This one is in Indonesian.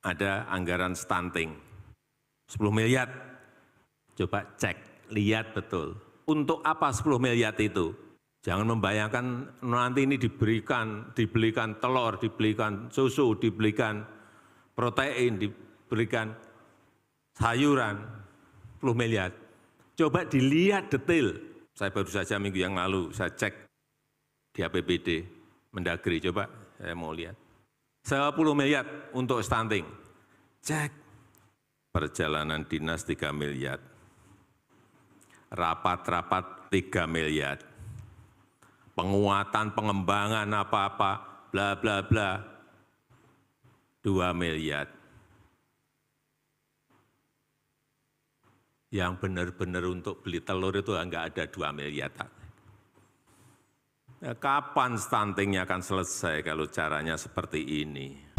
ada anggaran stunting, 10 miliar. Coba cek, lihat betul. Untuk apa 10 miliar itu? Jangan membayangkan nanti ini dibelikan telur, dibelikan susu, dibelikan protein, diberikan sayuran, 10 miliar. Coba dilihat detail. Saya baru saja minggu yang lalu, saya cek di APBD Mendagri, coba saya mau lihat. 10 miliar untuk stunting. Cek. Perjalanan dinas 3 miliar. Rapat-rapat 3 miliar. Penguatan, pengembangan apa-apa, bla bla bla, 2 miliar. Yang benar-benar untuk beli telur itu enggak ada 2 miliar. Ya, kapan stuntingnya akan selesai kalau caranya seperti ini?